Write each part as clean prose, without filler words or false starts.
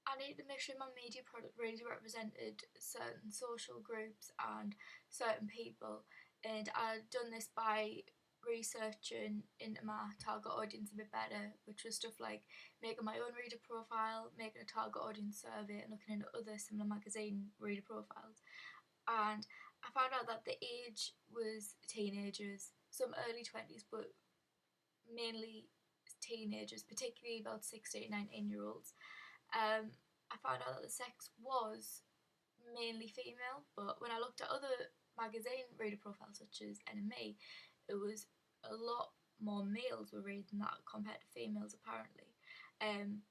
I needed to make sure my media product really represented certain social groups and certain people, and I'd done this by researching into my target audience a bit better, which was stuff like making my own reader profile, making a target audience survey, and looking into other similar magazine reader profiles. And I found out that the age was teenagers, some early 20s, but mainly teenagers, particularly about 16, 19 year olds. Um, I found out that the sex was mainly female, but when I looked at other magazine reader profiles such as NME, it was a lot more males were reading that compared to females apparently. Um,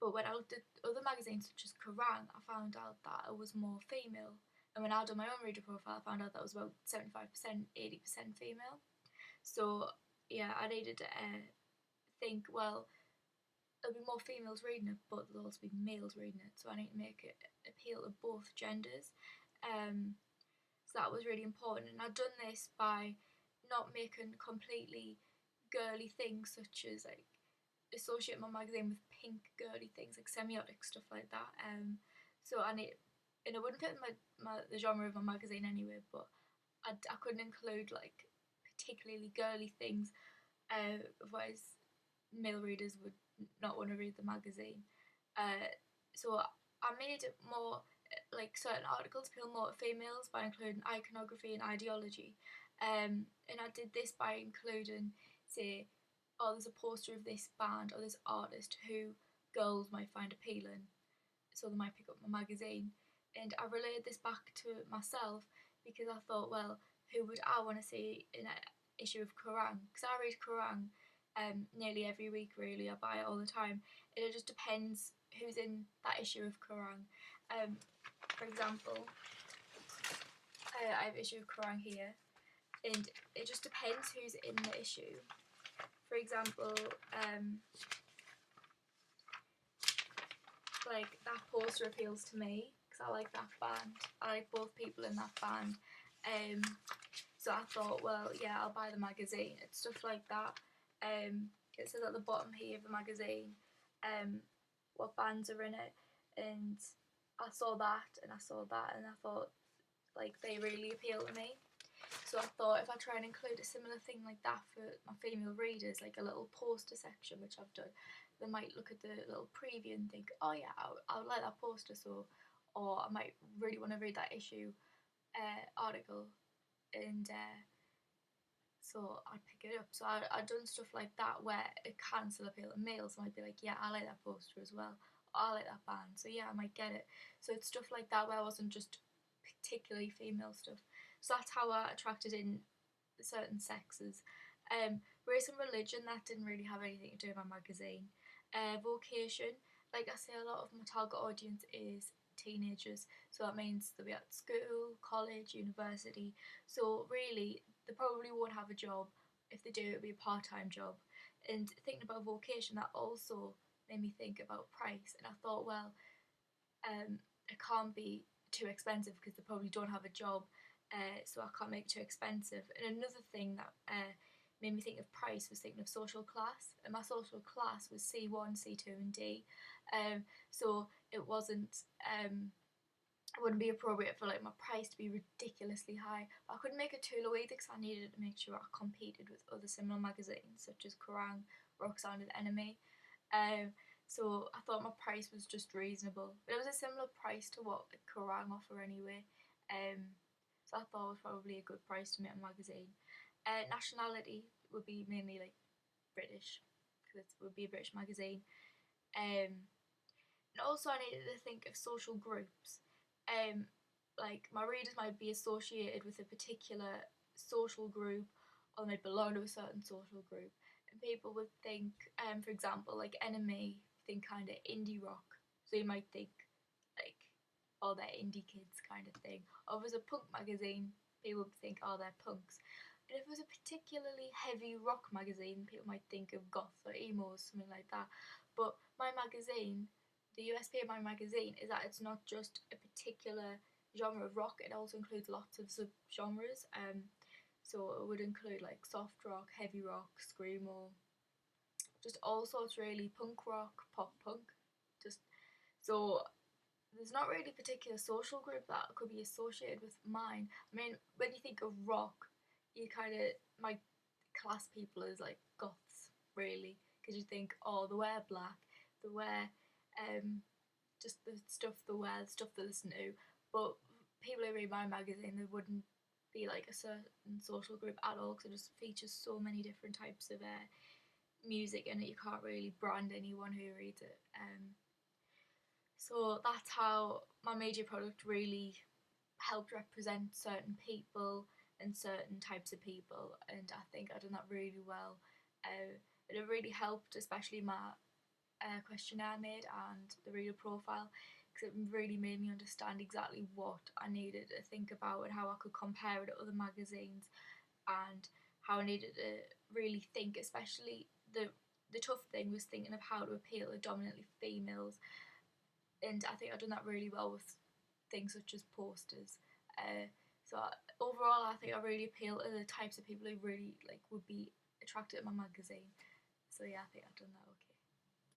but when I looked at other magazines such as Kerrang, I found out that it was more female. And when I done my own reader profile, I found out that it was about 75%, 80% female. So yeah, I needed to think, well, there'll be more females reading it, but there'll also be males reading it. So I need to make it appeal to both genders. Um, so that was really important. And I've done this by not making completely girly things such as like associate my magazine with pink girly things like semiotic stuff like that. So I need, and it wouldn't fit the genre of my magazine anyway, but I couldn't include like particularly girly things, otherwise male readers would not want to read the magazine. Uh, so I made it more like certain articles appeal more to females by including iconography and ideology. And I did this by including, say, oh, there's a poster of this band or this artist who girls might find appealing, so they might pick up my magazine. And I relayed this back to myself because I thought, well, who would I want to see in an issue of Kerrang? Because I read Kerrang nearly every week, really. I buy it all the time. And it just depends who's in that issue of Kerrang. For example, I have issue of Kerrang here, and it just depends who's in the issue. For example, like that poster appeals to me because I like that band. I like both people in that band. So I thought, well, yeah, I'll buy the magazine. It's stuff like that. It says at the bottom here of the magazine what bands are in it, and I saw that and I saw that, and I thought like they really appeal to me. So I thought if I try and include a similar thing like that for my female readers, like a little poster section, which I've done, they might look at the little preview and think, oh yeah, I would like that poster, so, or I might really want to read that issue article, and so I'd pick it up. So I'd done stuff like that where it can still appeal to males. I might be like, yeah, I like that poster as well. I like that band, so yeah, I might get it. So it's stuff like that where I wasn't just particularly female stuff. So that's how I attracted in certain sexes. Race and religion, that didn't really have anything to do with my magazine. Vocation, like I say, a lot of my target audience is teenagers, so that means they'll be at school, college, university. So really, they probably won't have a job. If they do, it'll be a part-time job. And thinking about vocation, that also made me think about price. And I thought, well, it can't be too expensive because they probably don't have a job, so I can't make it too expensive. And another thing that made me think of price was thinking of social class, and my social class was C1, C2, and D. So it wasn't. It wouldn't be appropriate for like my price to be ridiculously high. But I couldn't make it too low either because I needed to make sure I competed with other similar magazines such as Kerrang, Roxanne, and Enemy. So I thought my price was just reasonable. But it was a similar price to what Kerrang offer anyway. So I thought it was probably a good price to make a magazine. Nationality would be mainly like British because it would be a British magazine. And also I needed to think of social groups. Um, like my readers might be associated with a particular social group or they belong to a certain social group. And people would think, for example, like Enemy think kind of indie rock. So you might think like, oh, they're indie kids kind of thing. Or if it was a punk magazine, people would think, oh, they're punks. And if it was a particularly heavy rock magazine, people might think of goth or emo or something like that. But my magazine, the USP of my magazine is that it's not just a particular genre of rock, it also includes lots of subgenres. So it would include like soft rock, heavy rock, screamo, just all sorts really, punk rock, pop punk, just So there's not really a particular social group that could be associated with mine. I mean, when you think of rock, you kind of might class people as like goths, really, because you think, oh, they wear black, they wear just the stuff they wear, the stuff they listen to. But people who read my magazine, they wouldn't be like a certain social group at all, because it just features so many different types of music in it. You can't really brand anyone who reads it. So that's how my media product really helped represent certain people and certain types of people, and I think I've done that really well. It really helped, especially my questionnaire I made and the reader profile, because it really made me understand exactly what I needed to think about and how I could compare it to other magazines, and how I needed to really think, especially the tough thing was thinking of how to appeal to dominantly females, and I think I've done that really well with things such as posters. So overall, I think I really appeal to the types of people who really like would be attracted to my magazine. So yeah, I think I've done that okay.